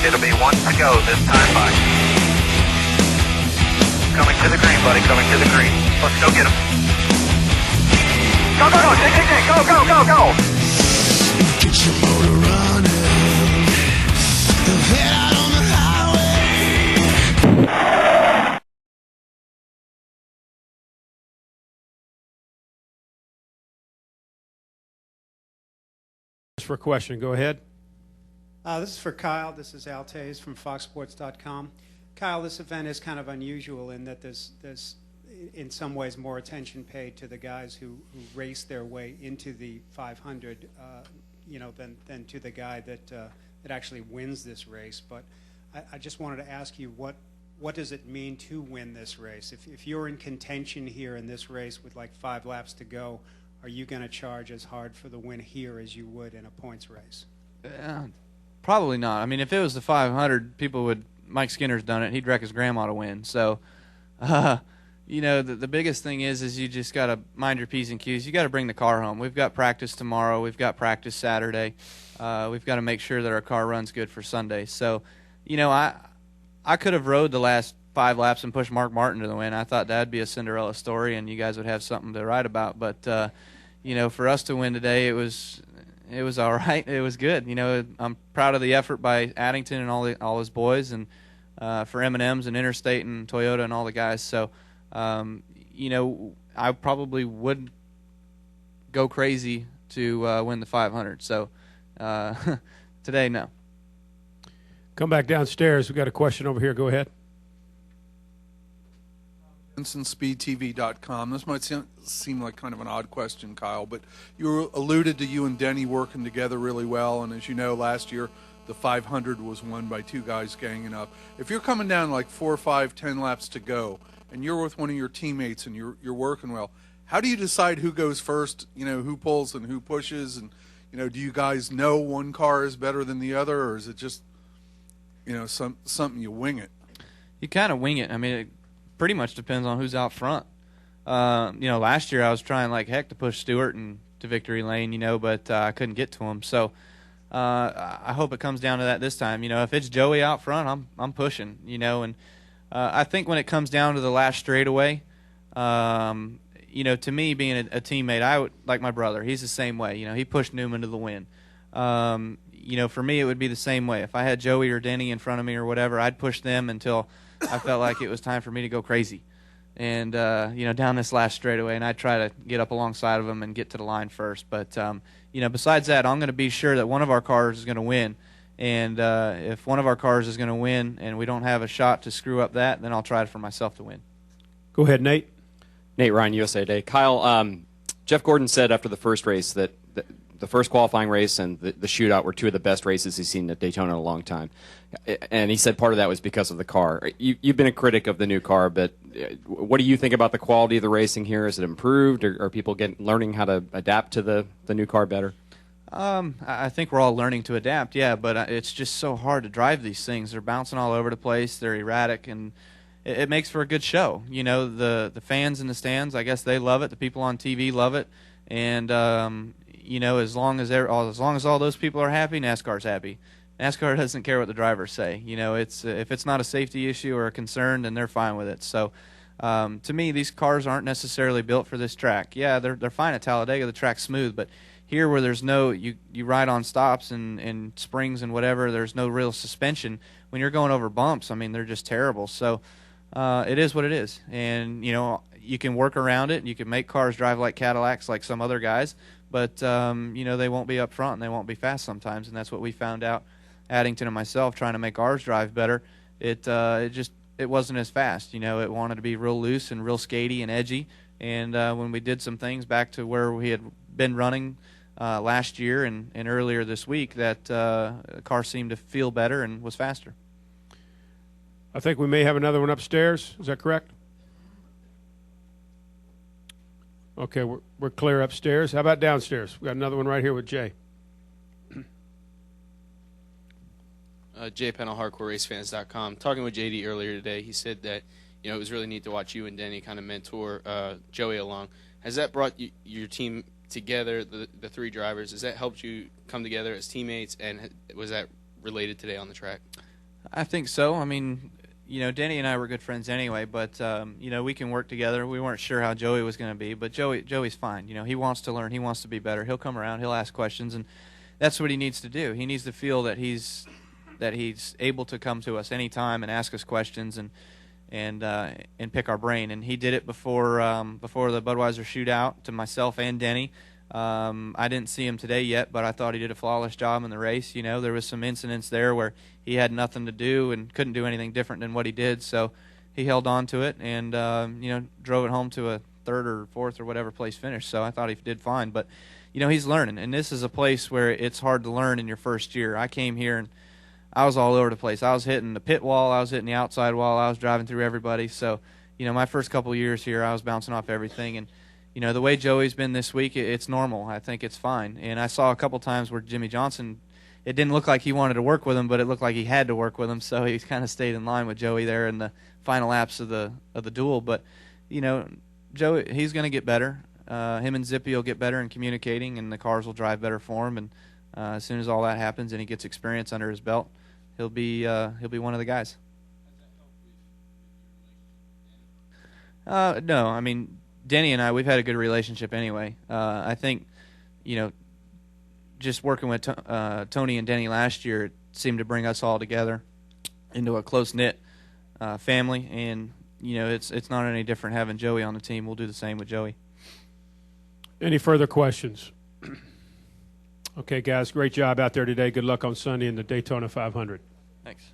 It'll be one to go this time by. Coming to the green, buddy, coming to the green. Let's go get him. Go, go, go, take, go, go, go, go. Get your motor running. Head out on the highway. For a question, go ahead. This is for Kyle. This is Al Tays from FoxSports.com. Kyle, this event is kind of unusual in that there's in some ways more attention paid to the guys who race their way into the 500, than to the guy that actually wins this race. But I just wanted to ask you, what does it mean to win this race? If you're in contention here in this race with like 5 laps to go, are you going to charge as hard for the win here as you would in a points race? Probably not. I mean, if it was the 500, people would. Mike Skinner's done it. He'd wreck his grandma to win. So, the biggest thing is you just got to mind your P's and Q's. You got to bring the car home. We've got practice tomorrow. We've got practice Saturday. We've got to make sure that our car runs good for Sunday. So, I could have rode the last 5 laps and pushed Mark Martin to the win. I thought that'd be a Cinderella story, and you guys would have something to write about. But, for us to win today, it was all right. It was good. I'm proud of the effort by Addington and all his boys, and for M&M's and Interstate and Toyota and all the guys. So, I probably would go crazy to win the 500. So, today, no. Come back downstairs. We've got a question over here. Go ahead. SpeedTV.com. This might seem like kind of an odd question, Kyle, but you alluded to you and Denny working together really well, and as you know, last year the 500 was won by 2 guys ganging up. If you're coming down like 4, 5, 10 laps to go, and you're with one of your teammates and you're working well, how do you decide who goes first, who pulls and who pushes, and do you guys know one car is better than the other, or is it just something you wing it? You kind of wing it. I mean, it pretty much depends on who's out front. Last year I was trying like heck to push Stewart to victory lane, but I couldn't get to him. So I hope it comes down to that this time. If it's Joey out front, I'm pushing. And I think when it comes down to the last straightaway, to me being a teammate, I would like my brother. He's the same way. He pushed Newman to the win. For me it would be the same way. If I had Joey or Denny in front of me or whatever, I'd push them until I felt like it was time for me to go crazy, and down this last straightaway, and I'd try to get up alongside of them and get to the line first. But besides that, I'm going to be sure that one of our cars is going to win, and if one of our cars is going to win and we don't have a shot to screw up that, then I'll try for myself to win. Go ahead, Nate. Nate Ryan, USA Today. Kyle, Jeff Gordon said after the first race that the first qualifying race and the shootout were 2 of the best races he's seen at Daytona in a long time. And he said part of that was because of the car. You've been a critic of the new car, but what do you think about the quality of the racing here? Is it improved, or are people learning how to adapt to the new car better? I think we're all learning to adapt, yeah, but it's just so hard to drive these things. They're bouncing all over the place. They're erratic, and it makes for a good show. The fans in the stands, I guess they love it. The people on TV love it. And as long as all those people are happy, NASCAR's happy. NASCAR doesn't care what the drivers say. If it's not a safety issue or a concern, then they're fine with it. So, to me, these cars aren't necessarily built for this track. Yeah, they're fine at Talladega. The track's smooth, but here where there's no you ride on stops and springs and whatever, there's no real suspension. When you're going over bumps, I mean, they're just terrible. So, it is what it is, and you can work around it. You can make cars drive like Cadillacs, like some other guys. But, they won't be up front and they won't be fast sometimes, and that's what we found out, Addington and myself, trying to make ours drive better. It wasn't as fast. It wanted to be real loose and real skatey and edgy, and when we did some things back to where we had been running last year and earlier this week, that the car seemed to feel better and was faster. I think we may have another one upstairs. Is that correct? Okay, we're clear upstairs. How about downstairs? We got another one right here with Jay. Jay Pennell, HardcoreRaceFans.com. Talking with JD earlier today, he said that it was really neat to watch you and Denny kind of mentor Joey along. Has that brought your team together, the 3 drivers? Has that helped you come together as teammates, and was that related today on the track? I think so. I mean, Denny and I were good friends anyway, but we can work together. We weren't sure how Joey was going to be, but Joey's fine. He wants to learn. He wants to be better. He'll come around. He'll ask questions, and that's what he needs to do. He needs to feel that he's able to come to us anytime and ask us questions and pick our brain. And he did it before the Budweiser shootout to myself and Denny. I didn't see him today yet, but I thought he did a flawless job in the race. There was some incidents there where he had nothing to do and couldn't do anything different than what he did. So he held on to it and drove it home to a third or fourth or whatever place finish. So I thought he did fine. But he's learning, and this is a place where it's hard to learn in your first year. I came here and I was all over the place. I was hitting the pit wall. I was hitting the outside wall. I was driving through everybody. So my first couple of years here, I was bouncing off everything. And the way Joey's been this week, it's normal. I think it's fine. And I saw a couple times where Jimmy Johnson, it didn't look like he wanted to work with him, but it looked like he had to work with him. So he kind of stayed in line with Joey there in the final laps of the duel. But Joey, he's going to get better. Him and Zippy will get better in communicating, and the cars will drive better for him. And as soon as all that happens and he gets experience under his belt, he'll be one of the guys. No, I mean, Denny and I, we've had a good relationship anyway. I think, just working with Tony and Denny last year, it seemed to bring us all together into a close-knit family. And, it's not any different having Joey on the team. We'll do the same with Joey. Any further questions? Okay, guys, great job out there today. Good luck on Sunday in the Daytona 500. Thanks.